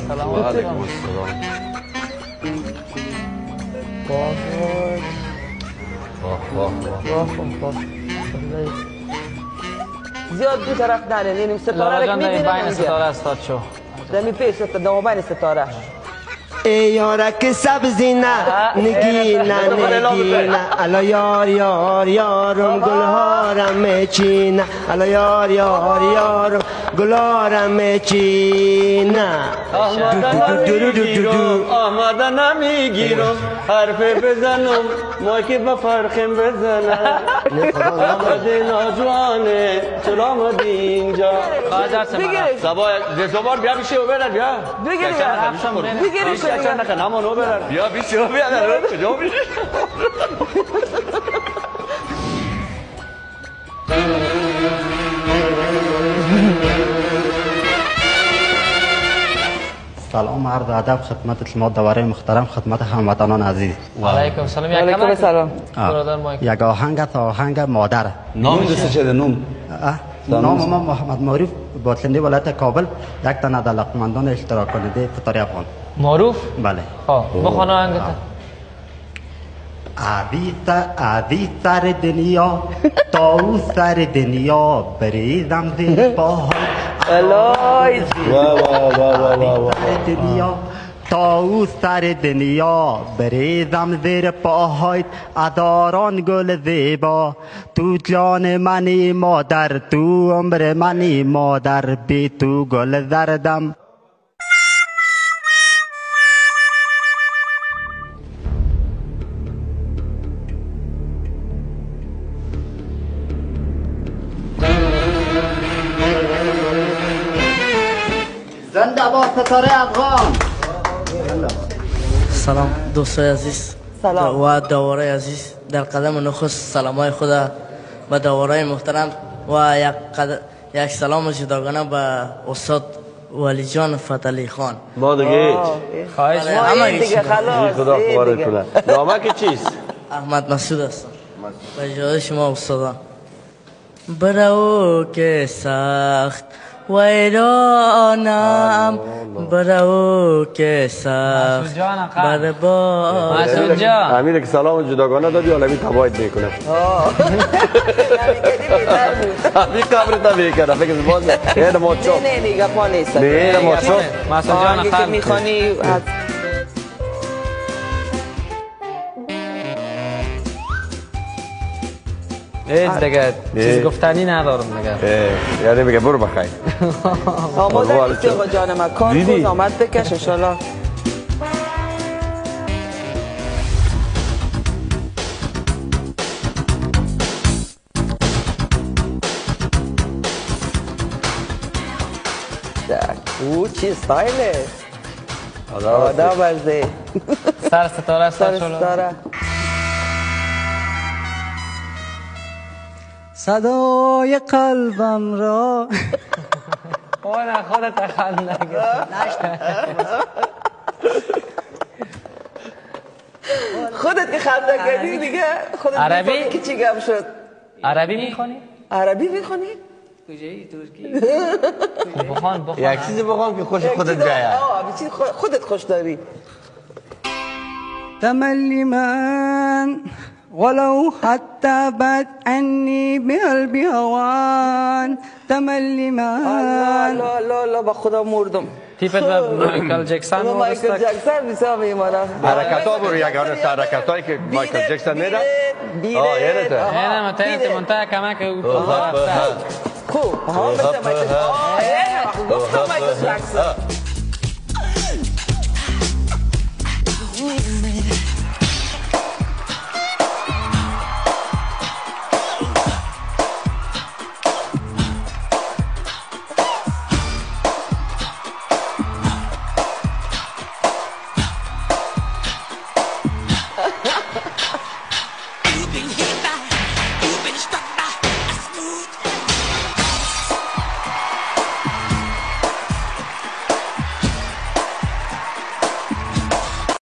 سلام علیکم. زیاد دو طرف نرین ستاره رو میبینم بین ستاره استاد شو دمی پیش دموبین ستاره ای یارک سبزی نه نگینه نگینه الا یار یار یارم گلهارم میچینه الا یار یار یارم گلهارم میچینه آمده نمیگیرم حرف بزنم ما که به فرخم بزنم آمده ناجوانه چرا آمده اینجا زبار بیا بیشه و برد بیا بگیریم چند نکن همانو برد بیا بیشه و بیاد کجا بیشه سلام عرض ادب خدمت شما دوره محترم خدمت هموطنان عزیز علیکم سلام. علیکم سلام. یک آهنگ است آهنگ مادر. نام دسته چه نام؟ نام ما محمد معروف باطلنده ولایت کابل یک تن از علاقمندان اشتراک کننده فتاری افغان. معروف؟ بله. بخوان آهنگ عادی سر دنیا تا او سر دنیا بریزم زیر پاهای الهی دنیا تا او سر دنیا بریزم زیر پاهایت اداران گل زیبا تو جان منی مادر تو عمر منی مادر بی تو گل زردم. زنده با ستاره افغان. سلام دوستای عزیز سلام و دوره عزیز در قدم نخست سلامای خود به دوره محترم و یک سلام جداگانه به استاد ولی جان فتلی خان. ما دیگه خواهش همه دیگه خلاص خدا خوارت کنه. نامه که چیست؟ احمد مسعود هستم به اجازه شما استادان. برو که سخت ویرانم برو که سخت بر با مسعود جان امیر که سلام جداگانه دادی حالا می تباید میکنه امیر قبرت نمیکنه فکر باز نه ما چوب نه دیگه پا نیست نه ما چوب مسعود جان که میخوانی هیچ دیگه چیز گفتنی ندارم دیگه یعنی میگه برو بخیر آماده نیستی آقا جان من کار کن آمد بکش انشالله. او چی استایله آدم برزه سر ستاره استاد شلو صدای قلبم را اون خودت خنده خودت که خنده کردی دیگه خودت عربی که چی گم شد. عربی میخونی؟ عربی میخونی؟ کجایی ترکی بخوان یک چیزی بخوام که خوش خودت بیاید خودت خوش داری. تملی من ولو حتى بعد عني بقلبي هوان تملي من لا لا لا با خدا مردم تیپت به مایکل جکسن مایکل جکسن بیسا میمانم حرکت ها برو یگانه حرکت هایی که مایکل جکسن میده یعنی تا نه متأیت منتهی کمک خوب ها مثل مایکل گفتم مایکل جکسن